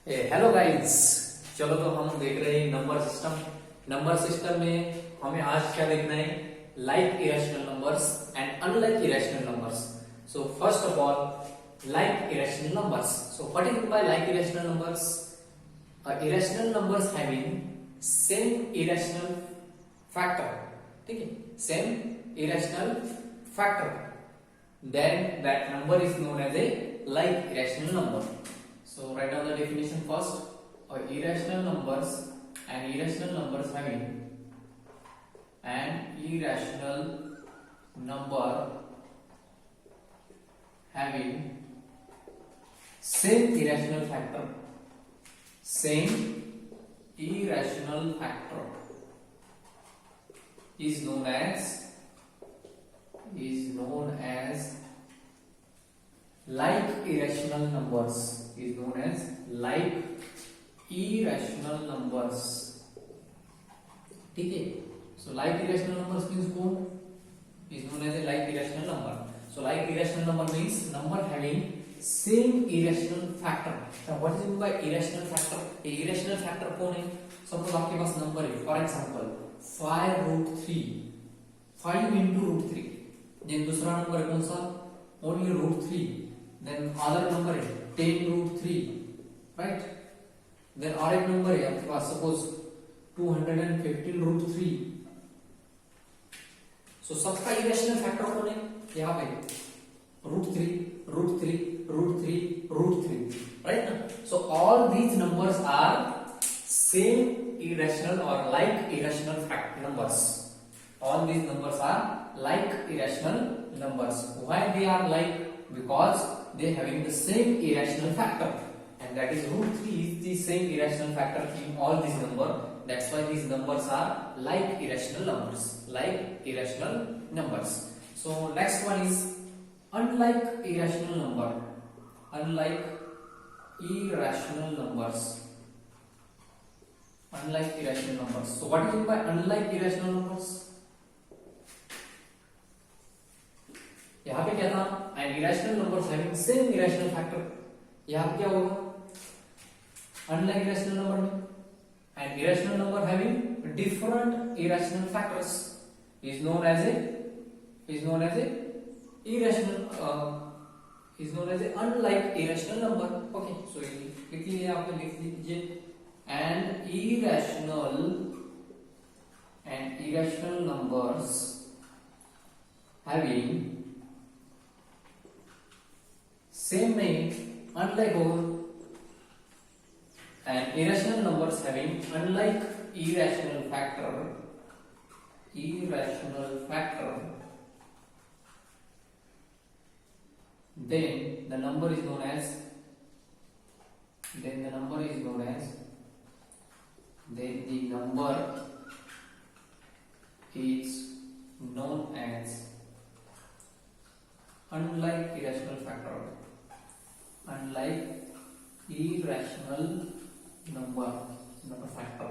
Hello guys. चलो तो हम देख रहे हैं नंबर सिस्टम। नंबर सिस्टम में हमें आज क्या देखना है? Like irrational numbers and unlike irrational numbers. So first of all, like irrational numbers. So what is by like irrational numbers? Irrational numbers having same irrational factor. ठीक है, same irrational factor, then that number is known as a like irrational number. So write down the definition first. Irrational numbers and irrational numbers having an irrational number having same irrational factor, same irrational factor is known as like irrational numbers, is known as like irrational numbers. ठीक है, so like irrational numbers means what is known as a like irrational number. So like irrational number means number having same irrational factor. Now what is meant by irrational factor? A irrational factor कौन है? Suppose आपके पास number है, for example 5√3, 5 into √3. Then दूसरा number है कौन सा? Only √3. Then other number है 10√3, right? Then और एक नंबर है आपके पास सपोज 215√3. सो सबका इरेशनल फैक्टर कौन है यहाँ पे? √3, √3, √3, √3, राइट ना? So all these numbers are same irrational or like irrational numbers. All these numbers are like irrational numbers. Why they are like? Because they having the same irrational factor, and that is √3 is the same irrational factor in all these number. That's why these numbers are like irrational numbers. Like irrational numbers. So next one is unlike irrational number. Unlike irrational numbers. Unlike irrational numbers. So what is meant by unlike irrational numbers? यहाँ पे क्या था? An irrational numbers having same irrational factor. यहाँ पे क्या होगा? Unlike irrational number में an irrational number having different irrational factors is known as a unlike irrational number. Okay, so लिख लीजिए, आपने लिख लीजिए and irrational numbers having same में unlike होगा, and irrational numbers having unlike irrational factor, then the number is known as then the number is known as unlike irrational factor, unlike irrational number factor.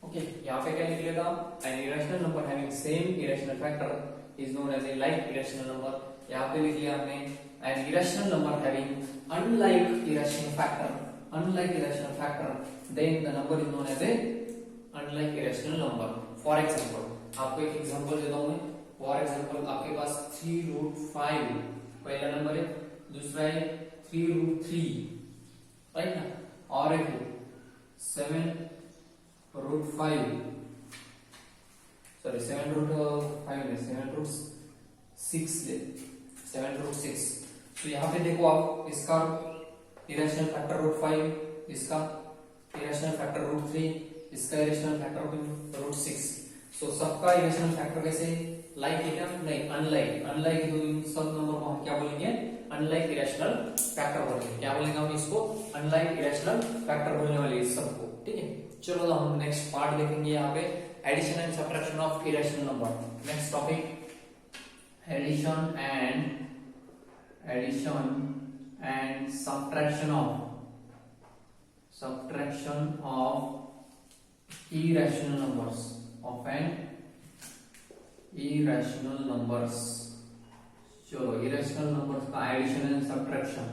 Okay, यहाँ पे क्या लिख लेगा? An irrational number having same irrational factor is known as a like irrational number. यहाँ पे लिख लिया आपने an irrational number having unlike irrational factor, then the number is known as a unlike irrational number. For example, आपको एक example देता हूं मैं. फॉर एग्जांपल आपके पास 3√5 पहला नंबर है, दूसरा है 3√3, राइट ना? और एक 7√5, सॉरी 7√6. तो यहाँ पे देखो आप, इसका इरेशनल फैक्टर √5, इसका इरेशनल फैक्टर √3, इसका इरेशनल फैक्टर √6. सो सबका इरेशनल फैक्टर कैसे? लाइक है क्या? नहीं, अनलाइक तो इन सब नंबर को हम क्या बोलेंगे? अनलाइक इरेशनल फैक्टर बोलेंगे. क्या बोलेंगे हम इसको? अनलाइक इरेशनल फैक्टर बोलने वाले इस सबको. ठीक है, चलो तो हम नेक्स्ट पार्ट देखेंगे यहाँ पे addition and subtraction of irrational number. Next topic addition and subtraction of irrational numbers. चलो, irrational numbers का एडिशन एंड सब्ट्रैक्शन.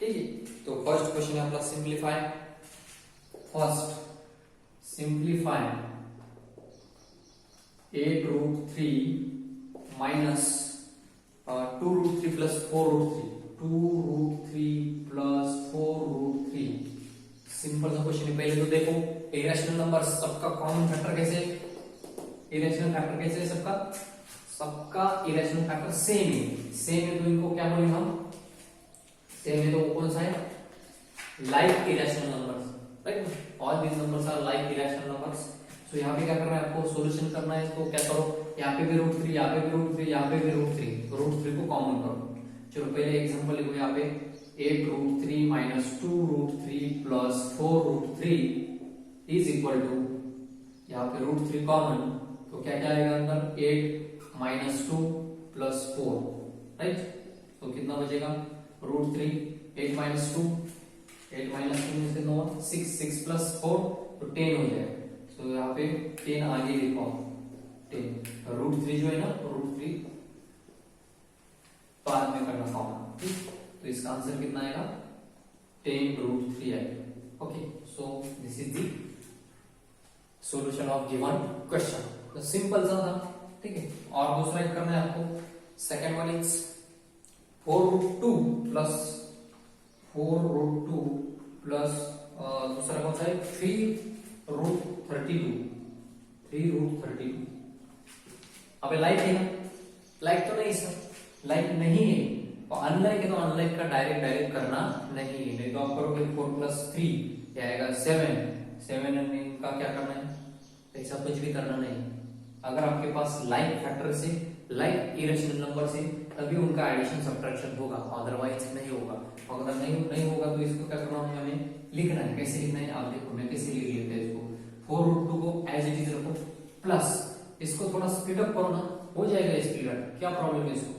ठीक है, तो फर्स्ट क्वेश्चन है अपना simplify. First simplify 8√3 minus 2√3 plus 4√3, 2√3 plus 4√3। Simple सा क्वेश्चन है। पहले तो देखो इरेशनल नंबर सबका कॉमन फैक्टर कैसे, इरेशनल फैक्टर कैसे है सबका, सबका इरेशनल फैक्टर सेम है, सेम है तो इनको क्या बोलेंगे हम, सेम है तो कौन सा है, like irrational numbers, right. All these numbers are like irrational numbers. तो यहाँ पे क्या करना है आपको, सॉल्यूशन करना है। तो क्या करो, यहाँ पे भी √3, यहाँ पे भी √3, यहाँ पे भी √3 को कॉमन करो। चलो पहले एग्जांपल लिखो, यहाँ पे 8√3 minus 2√3 plus 4√3 is equal to, यहाँ पे √3 कॉमन, तो क्या क्या आएगा अंदर, 8 माइनस 2 प्लस 4, राइट। तो कितना बचेगा, √3, 8 माइनस 2, 8 माइनस 2 में से 9, 6 प्लस 4 तो 10 हो जाएगा। तो यहाँ पे 10 आगे लिखो, 10 √3 जो है ना, √3 बाद में करना कॉमन, ठीक। तो इसका आंसर कितना आएगा, 10√3 आएगा। Okay, so this is the solution of given question. तो सिंपल सा था, ठीक है। और दूसरा एक करना है आपको, second one is 4√2 plus 4√2 plus दूसरा कौन सा है, 3√32, 3√32। अबे लाइक है ना, लाइक तो नहीं सर, लाइक नहीं है, और अनलाइक है तो अनलाइक का डायरेक्ट करना नहीं है। नहीं तो आप करोगे 4 प्लस 3 क्या आएगा, 7 का क्या करना है, ऐसा कुछ भी करना नहीं। अगर आपके पास लाइक फैक्टर से, लाइक इरेशनल नंबर से, तभी उनका एडिशन सब्ट्रैक्शन होगा, अदरवाइज नहीं होगा। अगर नहीं होगा तो इसको क्या करना है, हमें लिखना है। कैसे लिखना है आप देखो, मैं कैसे लिख लेते हैं इसको, 4√2 को एज इट इज रखो, प्लस इसको थोड़ा स्प्लिट अप करो ना, हो जाएगा स्प्लिट अप, क्या प्रॉब्लम है इसको,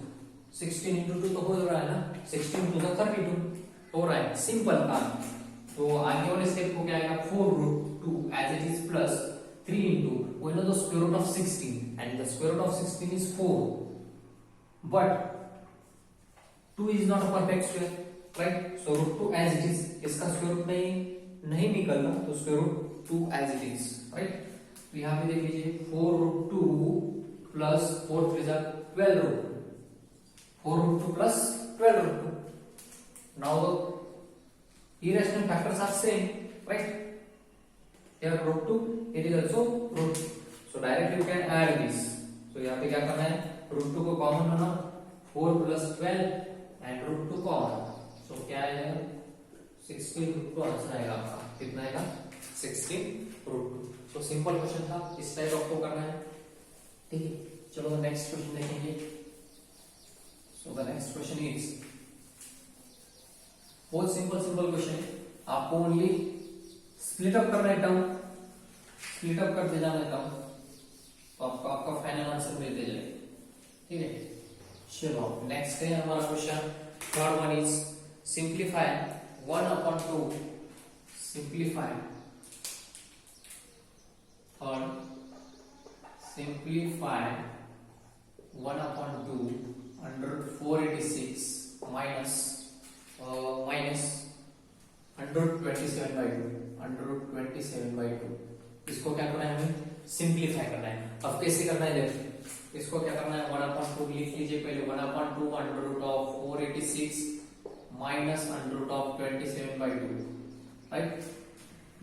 16 into 2 तो हो रहा है ना, 16 2 32 हो रहा है, सिंपल काम। तो आगे वाले स्टेप को क्या आएगा, 4√2 as it is plus 3 into we know the square root of 16 and the square root of 16 is 4, but 2 is not a perfect square, right? So √2 as it is, इसका स्क्वायर रूट नहीं निकलना, तो square root 2 as it is, right? तो यहाँ पे देख लीजिए 4√2 plus 4 3 12√2, 4√2 plus 12√2. Now the irrational factors are same, right? Here √2, it is also √2. So directly you can add this. So यहाँ पे क्या करना है, √2 को कॉमन होना, 4 plus 12 and √2 कॉमन. So क्या आएगा, 16√2 आंसर आएगा आपका, कितना आएगा, 16√2. So सिंपल क्वेश्चन था, इस टाइप आपको करना है, ठीक है। चलो नेक्स्ट क्वेश्चन देखेंगे. So the next question is, बहुत सिंपल क्वेश्चन है, आपको ओनली स्प्लिट अप करना है टर्म, स्प्लिट अप करते जाना है टर्म, तो आपका फाइनल आंसर मिलते जाए, ठीक है। चलो नेक्स्ट है हमारा question, third one is simplify 1/2, simplify third, simplify 1/2 under 486 minus 127/2, 127/2. इसको क्या करना है, हमें सिंप्लीफाई करना है। अब कैसे करना है देखो, इसको क्या करना है, 1/2 लिख लीजिए पहले, 1/2 under root of 486 minus under root of 27/2, right.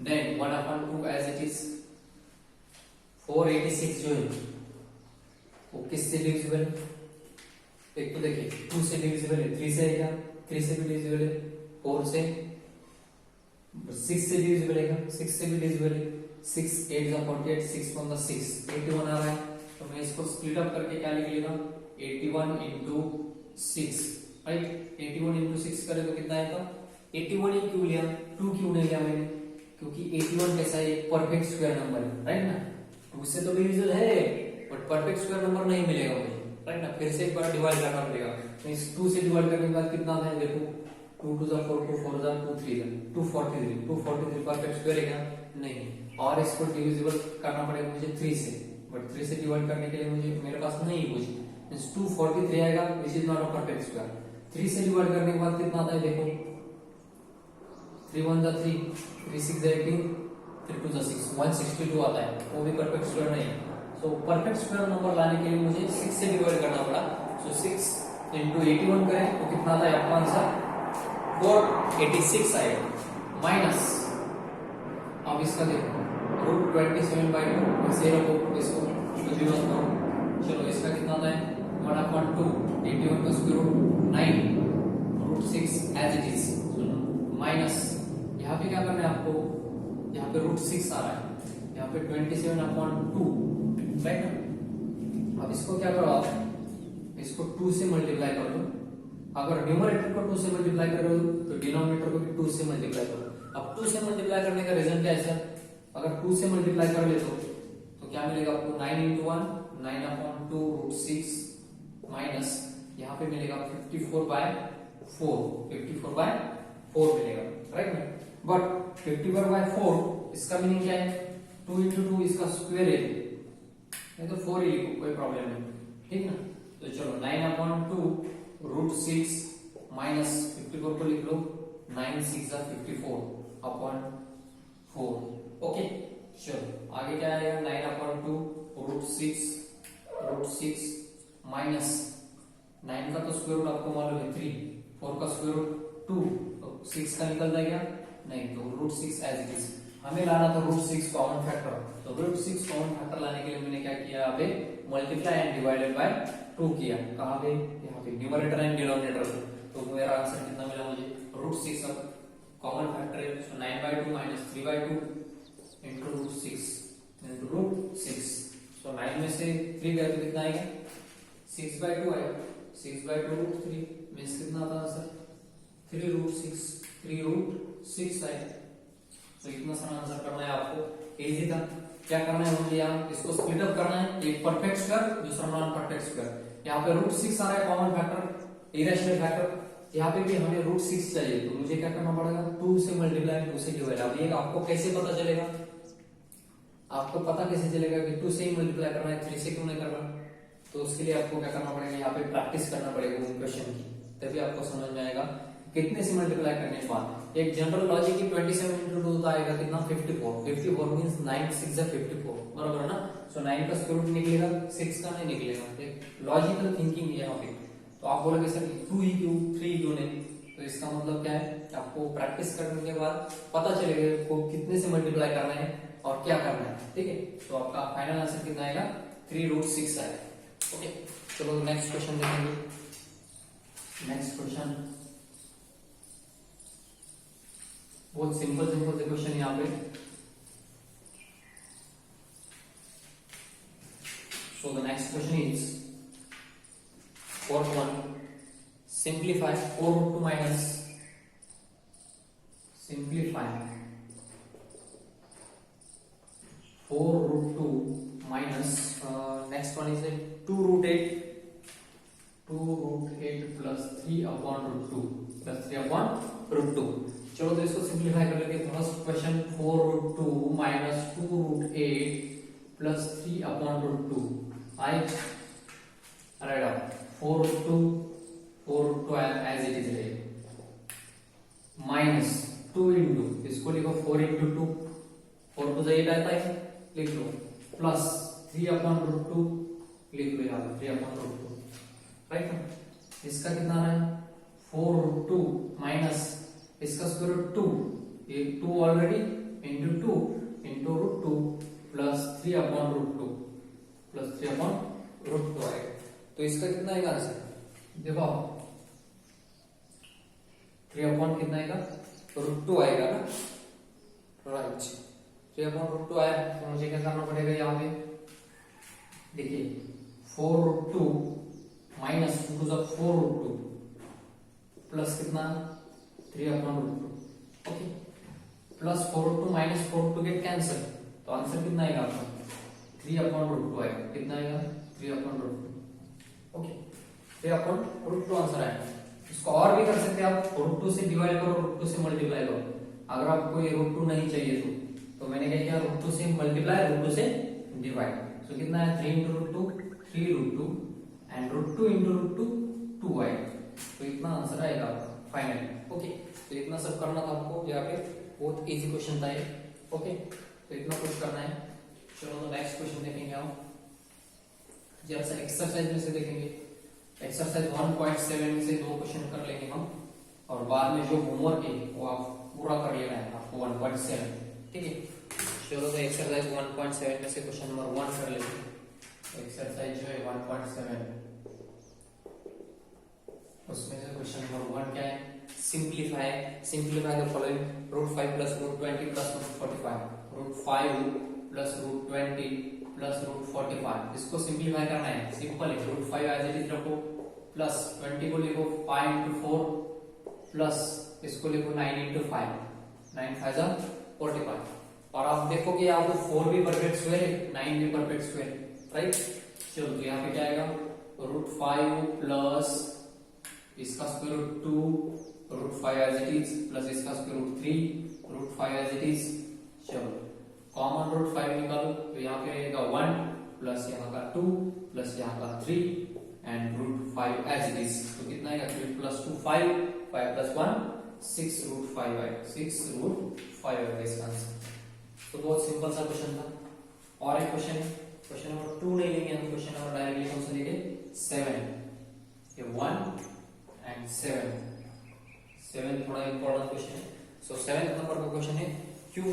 Then 1/2 as it is, 486 जो है वो किससे डिविजिबल है, एक तो देखिए 2 से डिविजिबल है, 3 से है क्या, 3 से भी डिविजिबल है, 4 से, 6 से डिविजिबल है क्या, 6 से भी डिविजिबल है, 6 8 48, 6 1 6, 81 आ रहा है। तो मैं इसको स्प्लिट अप करके क्या लिख लेगा, 81 into 6, राइट। 81 into 6 करें तो कितना आएगा, 81 ही क्यों लिया, 2 क्यों नहीं लिया मैंने, क्योंकि 81 कैसा है, एक परफेक्ट स्क्वायर नंबर है, राइट ना। 2 से तो डिविजिबल है बट परफेक्ट स्क्वायर नंबर नहीं मिलेगा मुझे, राइट ना। फिर से एक बार डिवाइड करना पड़ेगा, तो इस 2 से डिवाइड करने के बाद कितना आता है देखो, 2 2 4 2 4 2 3 243, 243 परफेक्ट स्क्वायर है क्या, नहीं। और इसको डिविजिबल करना पड़ेगा मुझे 3 से, बट 3 से डिवाइड करने के लिए मुझे, मेरे पास नहीं कुछ, मींस 243 आएगा, which is not a perfect square. 3 से डिवाइड करने के बाद कितना आता है देखो, 3 1 जा 3, 3 6 जा 18, 3 2 जा 6, 162 आता है, वो भी परफेक्ट स्क्वायर नहीं है। सो परफेक्ट स्क्वायर नंबर लाने के लिए मुझे 6 से डिवाइड करना पड़ा। सो 6 into 81 करें तो कितना आता है आपका आंसर 486 आएगा, माइनस अब इसका देखो रूट 27/2 इसे रखो, इसको तो 0 करो, चलो इसका कितना आता है 1/2, 81 का square root 9 root 6 as it is, minus यहाँ पे क्या करना है आपको, यहाँ पे रूट 6 आ रहा है, यहाँ पे 27/2 राइट ना। अब इसको क्या करो आप, इसको 2 से मल्टीप्लाई कर दो, अगर न्यूमरेटर को 2 से मल्टीप्लाई करो तो डिनोमिनेटर को भी 2 से मल्टीप्लाई करो। अब 2 से मल्टीप्लाई करने का रीजन क्या है सर, अगर 2 से मल्टीप्लाई कर ले तो क्या मिलेगा आपको 9 into 1 9/2 रूट 6 माइनस यहाँ पे मिलेगा 54/4 मिलेगा राइट ना। बट 54/4 इसका मीनिंग क्या है, 2 into 2 इसका स्क्वायर है, नहीं तो 4 ही लिखो, कोई प्रॉब्लम नहीं, ठीक ना। तो चलो 9/2 रूट 6 माइनस 54 को लिख लो, 9 6 54/4, ओके। चलो आगे क्या आएगा 9/2 रूट 6 माइनस 9 का तो स्क्वायर रूट आपको मालूम है 3, 4 का स्क्वायर रूट 2, तो 6 का निकल जाएगा नहीं, तो रूट 6 एज इट इज। हमें लाना था रूट 6 कॉमन फैक्टर, तो रूट 6 कॉमन फैक्टर लाने के लिए मैंने क्या किया, यहाँ पे मल्टीप्लाई एंड डिवाइडेड बाय 2 किया, कहाँ पे, यहाँ पे न्यूमरेटर एंड डिनोमिनेटर, तो मेरा आंसर कितना मिला मुझे रूट 6 अब कॉमन फैक्टर है, so 9/2 minus 3/2 into root 6 into root 6, so 9 में से 3 गया तो कितना आएगा 6/2 आएगा, 6/2 रूट 3 मींस कितना आता आंसर 3 रूट 6 आएगा। तो इतना सारा आंसर करना है आपको, इजी था। क्या करना है मुझे, यहाँ इसको स्प्लिट अप करना है, एक परफेक्ट स्क्वायर दूसरा नॉन परफेक्ट स्क्वायर। यहाँ पे रूट 6 आ रहा है कॉमन फैक्टर, इरेशनल फैक्टर, यहाँ पे भी हमें रूट 6 चाहिए, तो मुझे क्या करना पड़ेगा 2 से मल्टीप्लाई 2 से डिवाइड। अब ये आपको कैसे पता चलेगा, आपको पता कैसे चलेगा कि 2 से ही मल्टीप्लाई करना है, 3 से क्यों नहीं करना, तो उसके लिए आपको क्या करना पड़ेगा, यहाँ पे प्रैक्टिस करना पड़ेगा क्वेश्चन की, तभी आपको समझ में आएगा कितने से मल्टीप्लाई करने के बाद। एक जनरल लॉजिक की 27 into 2 आएगा कितना 54 मींस 9 6 जा 54 बराबर है ना। सो 9 का स्क्वायर रूट निकलेगा, 6 का नहीं निकलेगा, एक लॉजिकल थिंकिंग है यहाँ पे। तो आप बोलोगे सर 2 ही क्यों 3 क्यों नहीं, तो इसका मतलब क्या है, आपको प्रैक्टिस करने के बाद पता चलेगा आपको कितने से मल्टीप्लाई करना है और क्या करना है, ठीक है। तो आपका फाइनल आंसर कितना आएगा 3 रूट 6 आएगा, ओके। चलो नेक्स्ट क्वेश्चन देखेंगे। नेक्स्ट क्वेश्चन बहुत सिंपल से क्वेश्चन यहाँ पे। So the next question is fourth one, simplify 4 root 2 minus, simplify 4 root 2 minus next one is a 2 root 8 plus 3 upon root 2 plus 3 upon root 2। चलो तो इसको simplify कर लेते हैं। First question 4 root 2 minus 2 root 8 plus 3 upon root 2 I write up 4 root 2 as it is रहेगा minus 2 into इसको लिखो 4 into 2 4 to 8 आता है लिख लो प्लस 3 अपॉन रूट 2 लिख लो यहाँ 3 अपॉन रूट 2 राइट ना। इसका कितना आ रहा है 4 रूट 2 माइनस इसका स्क्वायर रूट 2 ये 2 already into 2 into root 2 plus 3 upon root 2 plus 3 upon root 2 आएगा। तो इसका कितना आएगा आंसर देखो 3 अपॉन कितना आएगा रूट 2 आएगा ना, राइट 3 अपॉन रूट 2 आया। तो मुझे क्या करना पड़ेगा यहाँ पे देखिए 4 root 2 minus 2 two 4 root 2 plus कितना 3 upon root 2 okay plus 4 root 2 minus 4 root 2 get cancel, तो आंसर कितना आएगा आपका 3 अपॉन रूट 2 आएगा। कितना आएगा 3 upon root 2 okay 3 upon root 2 answer आएगा। इसको और भी कर सकते हैं आप रूट 2 से डिवाइड करो रूट 2 से मल्टीप्लाई करो। अगर आपको ये रूट 2 नहीं चाहिए तो मैंने क्या किया रूट 2 से मल्टीप्लाई रूट 2 से डिवाइड। तो कितना है 3 into root 2 3 root 2 and root 2 into root 2 2 आएगा। तो इतना आंसर आएगा आपका फाइनली ओके। तो इतना सब करना था आपको यहाँ पे, बहुत इजी क्वेश्चन था ये। ओके, तो इतना कुछ करना है। चलो तो नेक्स्ट क्वेश्चन देखेंगे हम, जरा सा एक्सरसाइज में से देखेंगे। एक्सरसाइज 1.7 में से 2 क्वेश्चन कर लेंगे हम, और बाद में जो होमवर्क है वो आप पूरा कर लेना है आपको 1.7, ठीक है। चलो तो एक्सरसाइज 1.7 में से क्वेश्चन नंबर 1 कर लेते हैं। एक्सरसाइज जो है 1.7, उसमें से क्वेश्चन नंबर 1 क्या है, सिंप्लीफाई द फॉलोइंग √5 + √20 + √45, √5 + √20 + √45, इसको सिंप्लीफाई करना है। सिंपल है, √5 एज इट इज रखो, प्लस 20 को लिखो 5 × 4, प्लस इसको लिखो 9 × 5, 9 × 5 = 45। और आप देखो कि यहाँ पे 4 भी परफेक्ट स्क्वायर है, 9 भी परफेक्ट स्क्वायर है, राइट। चलो तो यहाँ पे क्या आएगा, √5 प्लस इसका square root 2, √5 as it is, plus इसका square root 3, √5 as it is. चलो कॉमन √5 निकालो, तो यहाँ पे रहेगा 1 प्लस यहाँ का 2 प्लस यहाँ का 3 एंड √5 एज इट इज। तो कितना आएगा, 3 + 2 5, 5 + 1 6 √5 आएगा, 6 √5 आएगा इसका आंसर। तो बहुत सिंपल सा क्वेश्चन था। और एक क्वेश्चन है, क्वेश्चन नंबर 2 नहीं लेंगे हम, क्वेश्चन नंबर डायरेक्टली कौन सा लेंगे, 7। ये 1 एंड 7 थोड़ा इंपॉर्टेंट क्वेश्चन है। सो 7th नंबर का क्वेश्चन है, √a⁴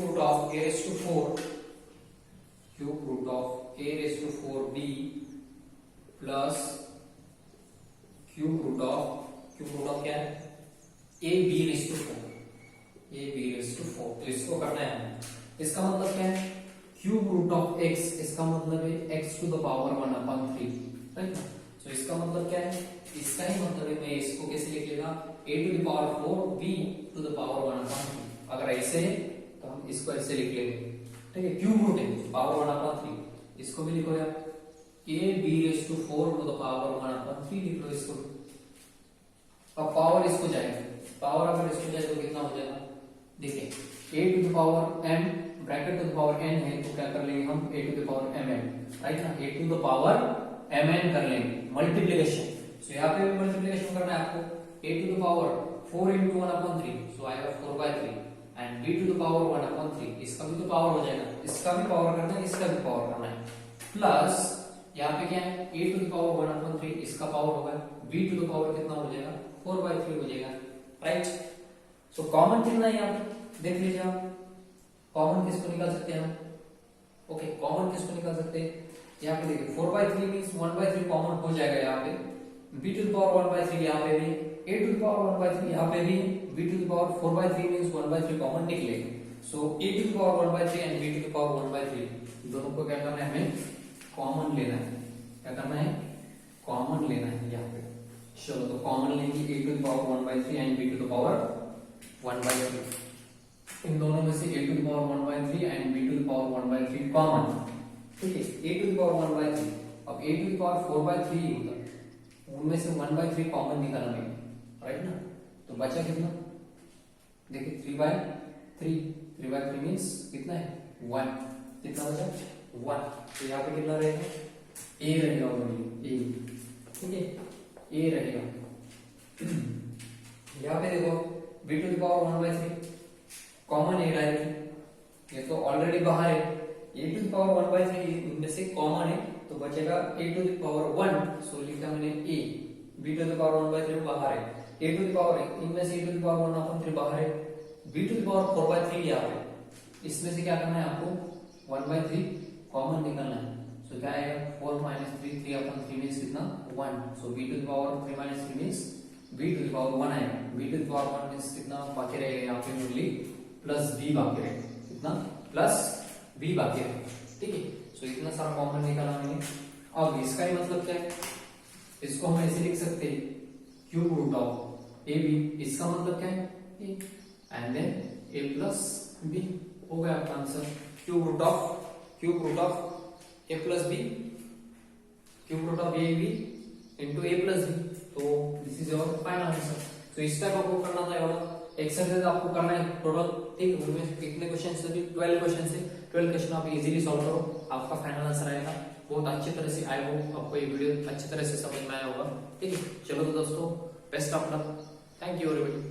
√a⁴b प्लस √= क्या है, ab⁴, तो इसको करना है हमें। इसका मतलब क्या है, √x, इसका मतलब है x⁴ राइट। सो इसका मतलब क्या है, इसका ही मतलब है, मैं इसको कैसे लिख लेगा, a⁴ b⁴ अगर ऐसे है तो हम इसको ऐसे लिख लेंगे, ठीक है। क्यूब रूट है, पावर 1/3, इसको भी लिखो यार, ab⁴ लिख लो इसको। अब पावर इसको जाएगा, पावर अगर इसको जाए तो कितना हो जाएगा, देखिए a⁴m bracket to the power n है, तो क्या कर लेंगे हम, a⁴mn, राइट ना, a⁴mn कर लेंगे मल्टीप्लिकेशन। सो यहाँ पे भी मल्टीप्लिकेशन करना है आपको, a⁴ 4 × 1/3, सो आएगा 4/3 एंड b⁴ 1/3, इसका भी तो पावर हो जाएगा, इसका भी पावर करना है, इसका भी पावर करना है, प्लस यहाँ पे क्या है, a⁴ 1/3 इसका पावर होगा, b⁴ कितना हो जाएगा, 4/3 हो जाएगा, राइट। सो कॉमन कितना है यहाँ पे देख लीजिए आप, कॉमन किसको निकाल सकते हैं हम, ओके, कॉमन किसको निकाल सकते हैं, यहाँ पे देखिए 4/3 मींस 1/3 कॉमन हो जाएगा यहाँ पे, b⁴ 1/3 यहाँ पे भी, a⁴ 1/3 यहाँ पे भी, b⁴ 4/3 मींस 1/3 कॉमन निकलेगा। सो a⁴ 1/3 एंड b⁴ 1/3 दोनों को क्या करना है, हमें कॉमन लेना है। क्या करना है, कॉमन लेना है यहाँ पे। चलो तो कॉमन लेंगे, a⁴ 1/3 एंड b⁴ 1/3, इन दोनों में से a⁴ 1/3 एंड b⁴ 1/3 कॉमन, ठीक है। a⁴ 1/3, अब a⁴ 4/3 होता, उनमें से 1/3 कॉमन निकालना है, राइट ना। तो बचा कितना, देखिए 3/3 मींस कितना है, 1, कितना बचा 1। तो यहाँ पे कितना रहेगा, a रहेगा, a, ठीक है, a रहेगा। यहाँ पे देखो b⁴ 1/3 कॉमन है डायरेक्ट, ये तो ऑलरेडी बाहर है, a⁴ 1/3 इनमें से कॉमन है, तो बचेगा a⁴1, सो लिखा मैंने a, b⁴ 1/3 बाहर है, a⁴ इनमें से a⁴ 1/3 बाहर है, b⁴ 4/3 यहाँ पे, इसमें से क्या करना है आपको, 1/3 कॉमन निकालना है। सो क्या आएगा, 4 - 3 3/3 मींस कितना, 1, सो b⁴ 3 - 3 मींस b⁴ 1 आएगा, b⁴ 1 मींस कितना बाकी रहेगा यहाँ पे, ओनली प्लस b बाकी रहेगा, कितना प्लस b बाकी रहेगा, ठीक है। सो इतना सारा कॉमन निकाला मैंने। अब इसका ही मतलब क्या है, इसको हम ऐसे लिख सकते हैं, √ab, इसका मतलब क्या है, a and then a plus b, हो गया आपका answer, √a plus b, √ab into a plus b, तो this is your final answer. तो इस टाइप आपको करना था, वाला एक्सरसाइज आपको करना है टोटल, ठीक है। उनमें कितने क्वेश्चन से, 12 क्वेश्चन से, 12 क्वेश्चन आप इजीली सॉल्व करो, आपका फाइनल आंसर आएगा। बहुत अच्छी तरह से, आई होप आपको ये वीडियो अच्छी तरह से समझ में आया होगा, ठीक है। चलो तो दोस्तों, best of luck, thank you everybody.